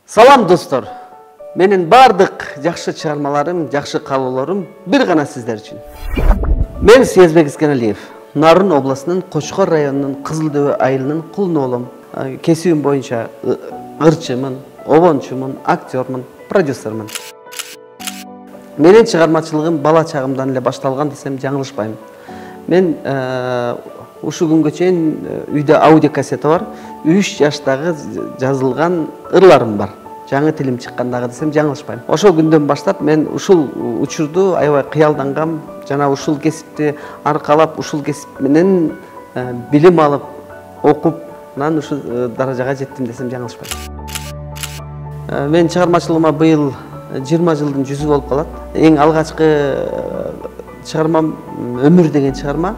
Salam dostlar. Menin bardык жакшы чыгармаларым, жакшы каалоолорум бир гана сиздер үчүн. Мен Сезбек Искеналиев, Нарын областынын Кочкор районунун Кызылдөбө айылынын кулун оолум. Кесибим боюнча ырчымын, обончумун, актёрмун, продюсермин. Менин чыгармачылыгым бала чагымдан эле башталган десем жаңылышпайм. Мен ушул күнгө чейин үйдө аудиокассета бар. 3 жаштагы жазылган ырларым бар. Жаңы тилим чыккандагы десем жаңылышпайм. Ошол күндөн баштап мен ушул учурду аябай кыялдангам, жана ушул кесипти аркалап, ушул кесип менен билим алып, окуп, анан ушул даражага жеттим десем жаңылышпайм. Мен чыгармачылыгыма быйыл 20 жылдын жүзү болуп калат. Эң алгачкы чыгармам Өмүр деген чыгарма.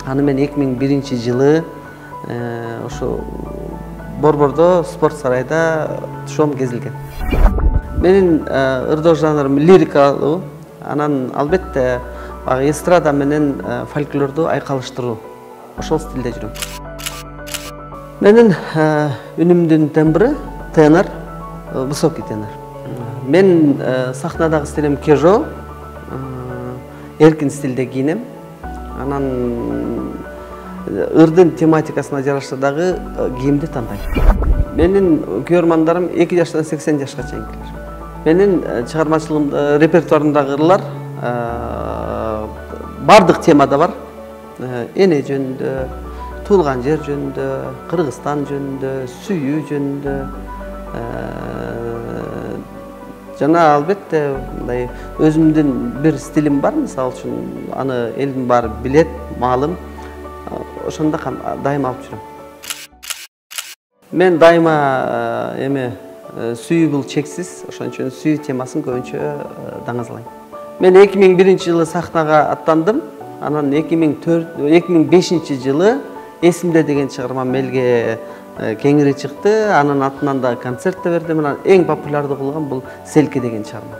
Аны мен 2001-жылы ошо Борбордо спорт сарайда тушоом кезилген. Менин ырдоо жанрым лирикалуу, анан албетте эстрада менен фольклорду айкалыштыруу. Ошол стилде жүрөм. Менин үнүмдүн тембри тенор, высокий тенор. Мен сахнадагы стилим кежо, эркин стилде кийинем. Анан ырдын тематикасына жараша дагы кийимди тандайм. Менин көрөрмандарым 2 жаштан 80 жашка чейинкилер. Менин чыгармачылыгымда, репертуарымдагы ырлар бардык темада бар. Эне жөнүндө, туулган жер жөнүндө, Кыргызстан жөнүндө, сүйүү жөнүндө, жана албетте мындай өзүмдүн бир стилим бар, мисалы үчүн аны элдин баары билет, маалым. Ошондо дайыма алып жүрөм. Мен дайыма сүйүү бул чексиз, ошон үчүн сүйүү темасын көбүнчө даңазалайм. Мен 2001-жылы сахнага аттандым. Анан 2005-жылы Эсимде деген чыгармам элге кеңири чыкты. Анын атынан да концерт да бердим. Анан эң популярдуу кылган бул Селки деген чыгарма.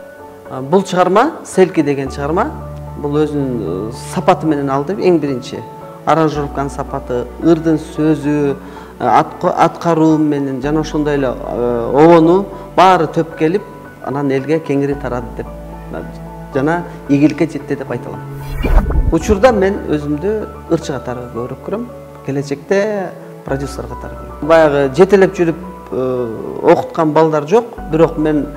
Бул чыгарма, Селки деген чыгарма, бул өзүнүн сапаты менен алды. Эң биринчи аранжировканын сапаты, ырдын сөзү, аткаруу менен жана ошондой эле обону баары төп келип, анан элге кеңири тарады деп жана ийгиликке жетти деп айта алам. Учурда мен өзүмдү ырчы катары көрүп көрөм, келечекте продюсер катары көрөм. Баягы жетелеп жүрүп окуткан балдар жок, бирок мен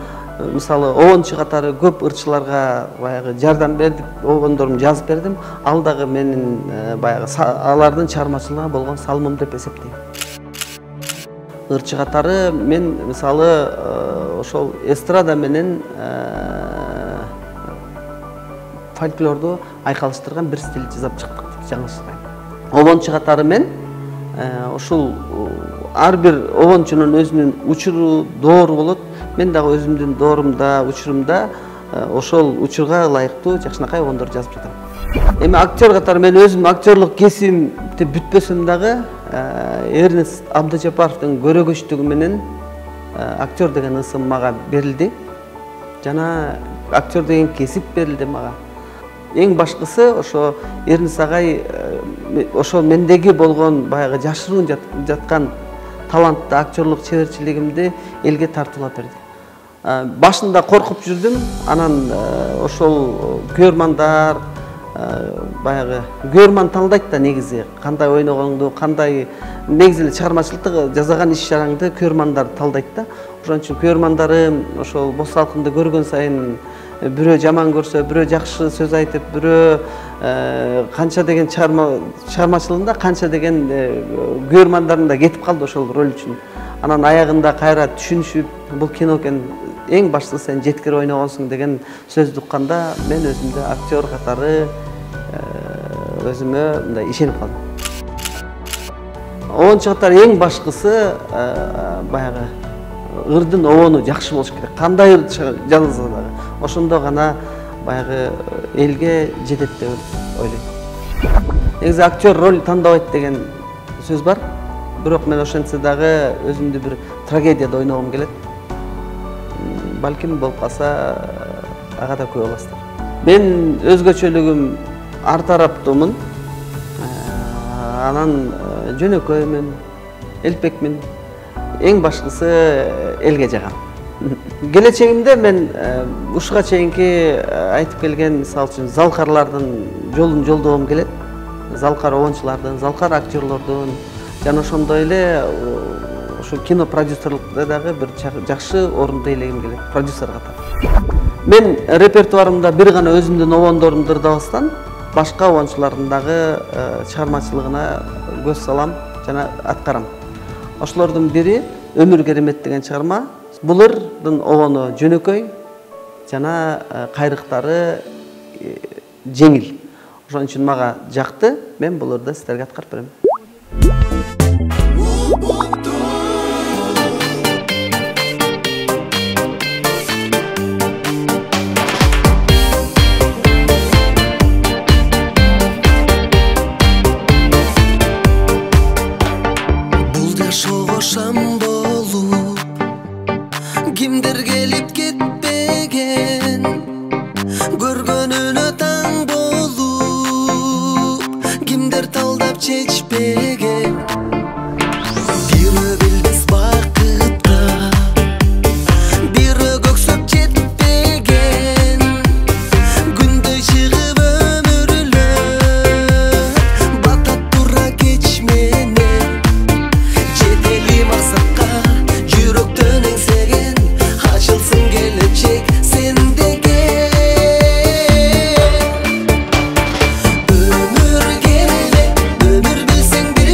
мисалы обончу катары көп ырчыларга баягы жардам берип, обондорумду жазып бердим. Ал дагы менин баягы алардын чыгармачылыгына болгон салымым деп эсептейм. Ырчы катары мен мисалы ошол эстрада менен фольклорду айкалыштырган бир стиль жасап чыктык деп жаңылышпайм. Обончу катары мен ушул ар бир обончунун өзүнүн учуру, доору болот. Мен дагы өзүмдүн доорумда, учурумда ошол учурга ылайыктуу жакшынакай обондор жазып жатам. Эми актер катары мен өзүм актерлук кесибимди бүтпөсөм дагы Эрнест Абдыжапаровдун көрөгөчтүгү менен актер деген ысым мага берилди. Жана актер деген кесип берилди мага. Эң башкысы ошо Эрнест агай ошол мендеги болгон баягы жашыруун жаткан талантты актерлук чеберчилигимди элге тартуулап берди. Башында коркуп жүрдүм, анан ошол көрөрмандар баягы көрөрман таандайт да негизи кандай ойногоңду, кандай негизи эле чыгармачылыкты жасаган иш чараңды көрөрмандар талдайт да. Ошон үчүн көрөрмандарым ошол бос салкынды көргөн сайын бирөө жаман көрсө, бирөө жакшы сөз айтып, бирөө канча деген чыгармачылыгында канча деген көрөрмандарым да кетип калды ошол роль үчүн. Анан аягында кайра түшүнүшүп, бул кино экен, эң башты сен жеткир ойногонсуң деген сөздү укканда мен өзүмдү актер катары өзүмө мындай ишенип калдым. Обончу катары эң башкысы баягы ырдын обону жакшы болуш керек. Кандай ырд жазылса дагы ошондо гана баягы элге жетет деп ойлойм. Негизи актер роль тандабайт деген сөз бар. Бирок мен ошентсе дагы өзүмдү бир трагедияда ойногум келет. балким болуп калса ага да күбө боласыздар. Мен өзгөчөлүгүм ар тараптуумун. Анан жөнөкөймүн, элпекмин. Эң башкысы элге жагам. Келечегимде мен ушуга чейинки айтып келген, мисалы үчүн, залкарлардын жолун жолдогум келет. Залкар обончулардын, залкар актерлордун жана ошондой эле ушу кино продюсерлукта дагы бир жакшы орунду ээлегим келет, продюсер катары. Мен репертуарымда бир гана өзүмдүн обондорумду ырдабастан башка обончулардын дагы чыгармачылыгына көз салам жана аткарам. Ошолордун бири Өмүр Керемет деген чыгарма. Булардын обону жөнөкөй жана кайрыктары жеңил. Ошон үчүн мага жакты. Мен буларды силерге аткарып берем. Бул жашоого шам болуп, кимдер келип кетпеген, көргөнүнө таң болуп, кимдер талдап чечпеген. Бирөө билбес бакытка, бирөө көксөп жетпеген, күндөй чыгып өмүрлөп, батат тура кеч менен. Жетели максатка жүрөктөн эңсеген, ачылсын келечек сендеге. Өмүр керемет, өмүр билсең бир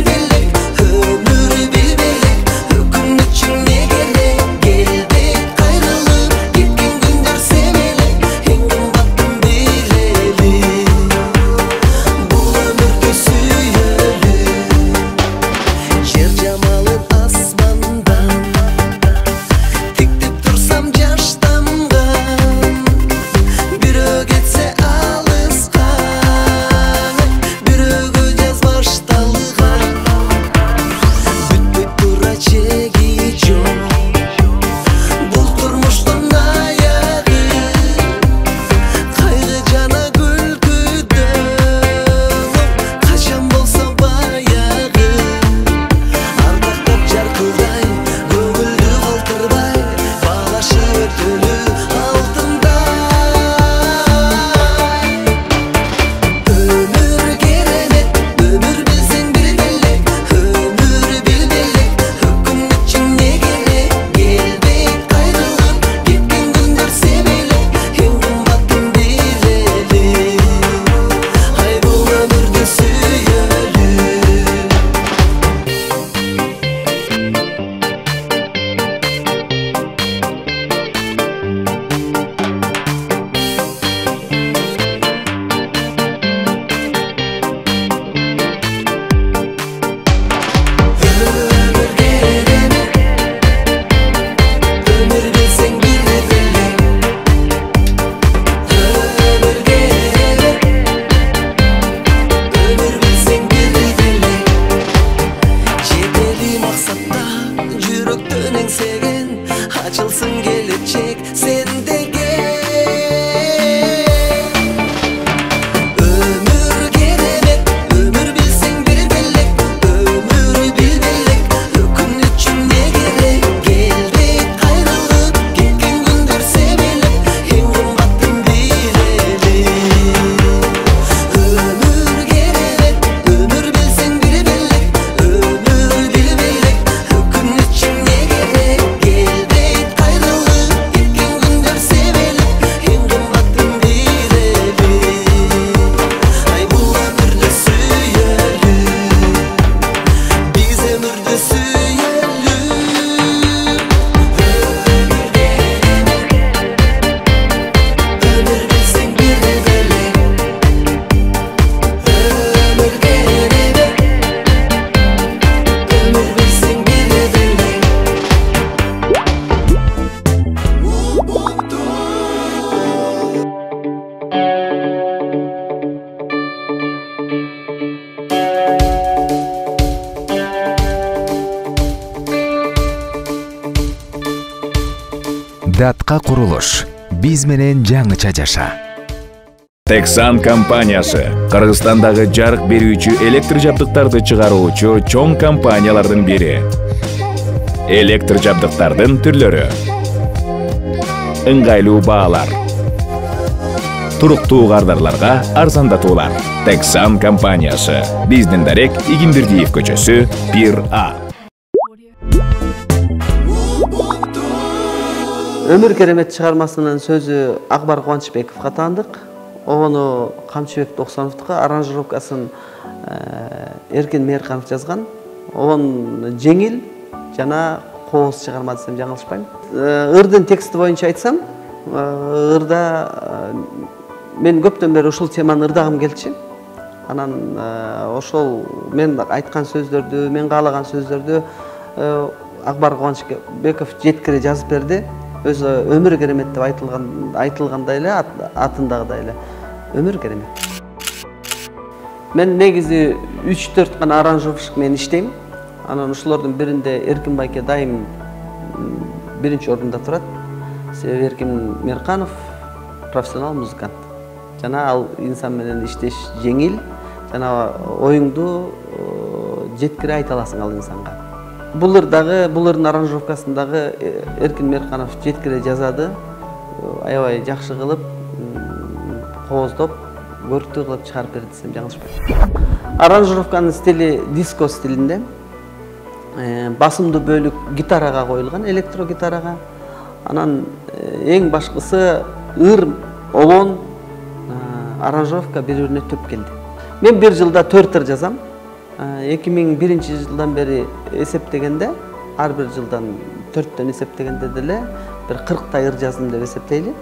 Датка курулуш. Биз менен жаңыча жаша. Teksan компаниясы Кыргызстандагы жарык берүүчү электр жабдыктарды чыгаруучу чоң компаниялардын бири. Электр жабдыктардын түрлөрү. Ыңгайлуу баалар. Туруктуу кардарларга арзандатуулар. Teksan компаниясы. Биздин дарек Игимбердиев көчөсү 1А. Өмүр керемет чыгармасынын сөзү Акбар Кубанычбековго таандык. Ону Камчыбек Токсоновдука, аранжировкасын Эркин Мээрканов жазган. Он жеңил жана кооз чыгарма десем жаңылышпайм. Ырдын тексти боюнча айтсам, ырда мен көптөн бери ушул теманы ырдагым келчү. Анан ошол мен айткан сөздөрдү, мен каалаган сөздөрдү Акбар Кубанычбеков жеткире жазып берди. Өзү өмүр керемет деп айтылгандай эле, атындагыдай эле өмүр керемет. Мен негизи 3-4 гана аранжировщик менен иштейм. Анан ушулордун биринде Эркин байке дайым биринчи орунда турат. Себеби Эркин Мээрканов профессионал музыкант. Жана ал инсан менен иштеш жеңил, жана оюңду жеткире айта аласың ал инсанга. Бул ырдын аранжировкасындагы Эркин Мээрканов жеткире жазады. Аябай жакшы кылып, кооздоп, көрктүү кылып чыгарып берди десем жаңылышпайм. Аранжировканын стили диско стилинде. Басымдуу бөлүк гитарага коюлган, электро гитарага. Анан эң башкысы ыр, обон, аранжировка бири-бирине төп келди. Мен бир жылда 4 ыр жазам. 2001 жылдан бери эсептегенде, ар бир жылдан 4төн эсептегенде деле бир 40 ыр жаздым деп эсептейли.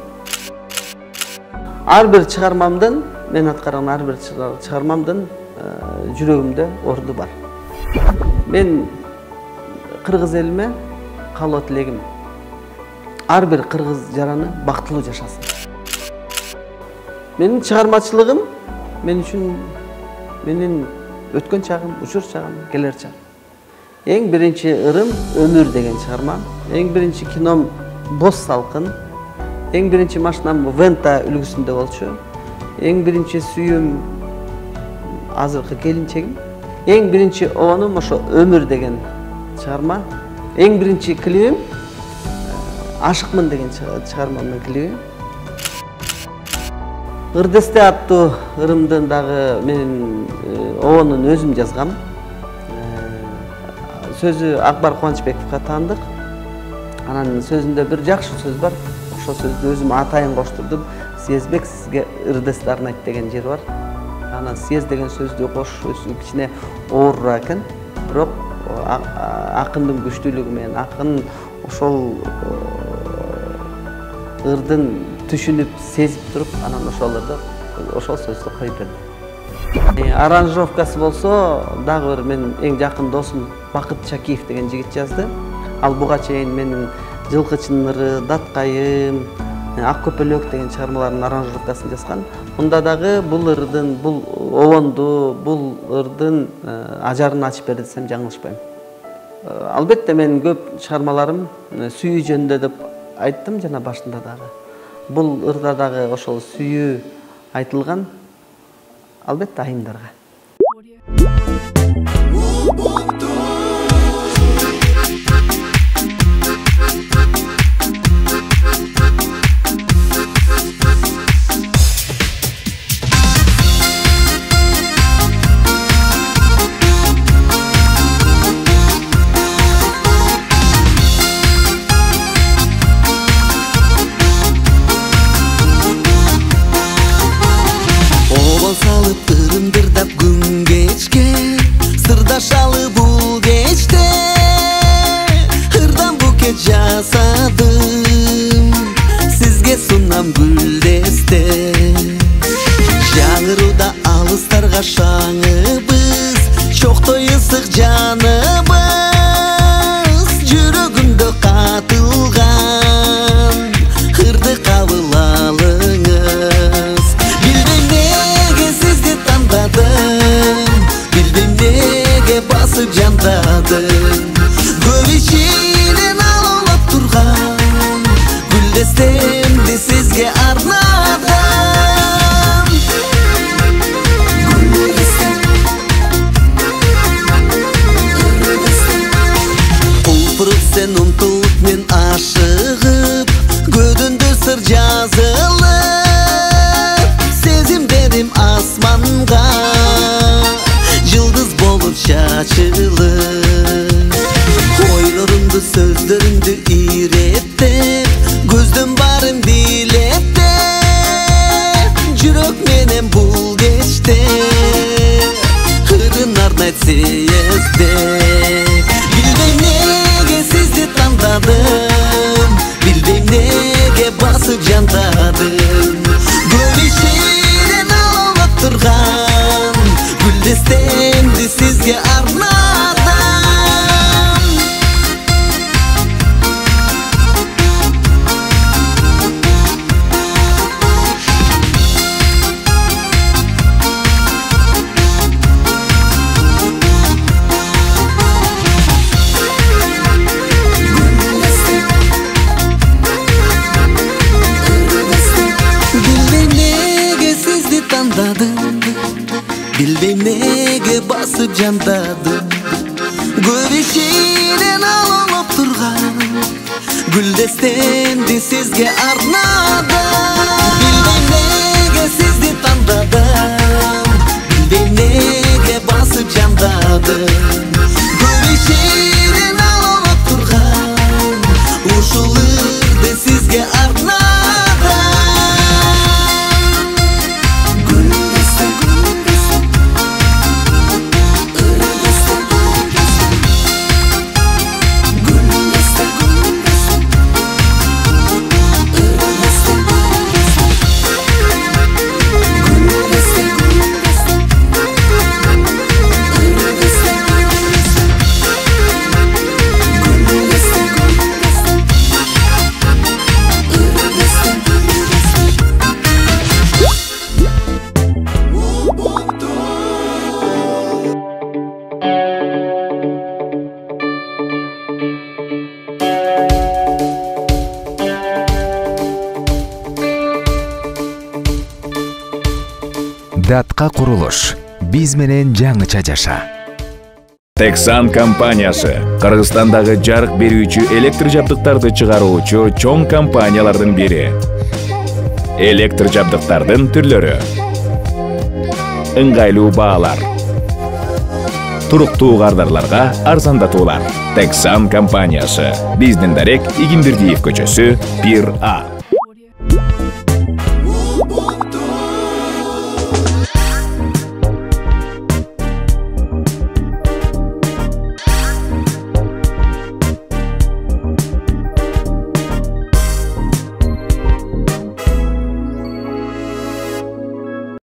Ар бир чыгармамдын, мен аткарган ар бир чыгармамдын жүрөгүмдө орду бар. Мен кыргыз элиме каалоо тилегим ар бир кыргыз жараны бактылуу жашасын. Менин чыгармачылыгым мен үчүн менин өткөн чагым, учур чагым, келер чагым. Эң биринчи ырым өмүр деген чыгарма. Эң биринчи кином Боз салкын. Эң биринчи машинам Вента үлгүсүндө болчу. Эң биринчи сүйүүм азыркы келинчегим. Эң биринчи обонум ошо өмүр деген чыгарма. Эң биринчи клибим Ашыкмын деген чыгармамдын клиби. Ырдесте аттуу ырымдын дагы менин обонун өзүм жазгам. Сөзү Акбар Кубанычбековго таандык. Анан сөзүндө бир жакшы сөз бар. Ошол сөздү өзүм атайын коштурдум. Сезбек сизге ырдести арнайт деген жери бар. Анан сез деген сөздү кошуу кичине оорураак экен. Бирок акындын күчтүүлүгү менен акын ошол ырдын түшүнүп, сезип туруп, анан ошол сөздү коюп берди. Аранжировкасы болсо, дагы бир мен эң жакын досум Бакыт Чакиев деген жигит жазды. Ал буга чейин менин Жылкычынын ыры, Даткайым, Ак көпөлөк деген чыгармалардын аранжировкасын жазган. Мында дагы бул ырдын, бул обонду, бул ырдын ажарын ачып берди десем жаңылышпайм. Албетте менин көп чыгармаларым сүйүү жөнүндө деп айттым жана башында дагы. Бул ырда дагы ошол сүйүү айтылган, албетте айымдарга. Салып ырымдырдап күн кечке, сырдашалы бул кечте, ырдан букет жасадым, сизге сунам гүлдесте. Жаңыруда алыстарга шаңыбыз, чоктой ысык жаныбыз, жүрөгүмдө катылган, ырды кабыл алыңыз. Bildim nege basıp jandadın, Göv içinden alınıp turgan, болуп чачылып. Ойлорумду сөздөрүмдү ийреттеп, көздөн барын билеттеп, жүрөк менен бул кечте ырын арнайт сездеп. Билбейм неге сизди тандадым, билбейм неге басып жандадым. Көп ишинен алып турган гүлдестемди сизге арнадым. Bilbeyim nege basıp jandadım. Көп ишинен алып турган гүлдестемди сизге арнадым. Билбейм неге сизди тандадым, билбейм неге басып жандадым. Көп ишинен алып турган ушул ырды сизге арнадым. Датка курулуш. Биз менен жаңыча жаша. Teksan компаниясы Кыргызстандагы жарык берүүчү электр жабдыктарды чыгаруучу чоң компаниялардын бири. Электр жабдыктардын түрлөрү. Ыңгайлуу баалар. Туруктуу кардарларга арзандатуулар. Teksan компаниясы. Биздин дарек Игимбердиев көчөсү 1А.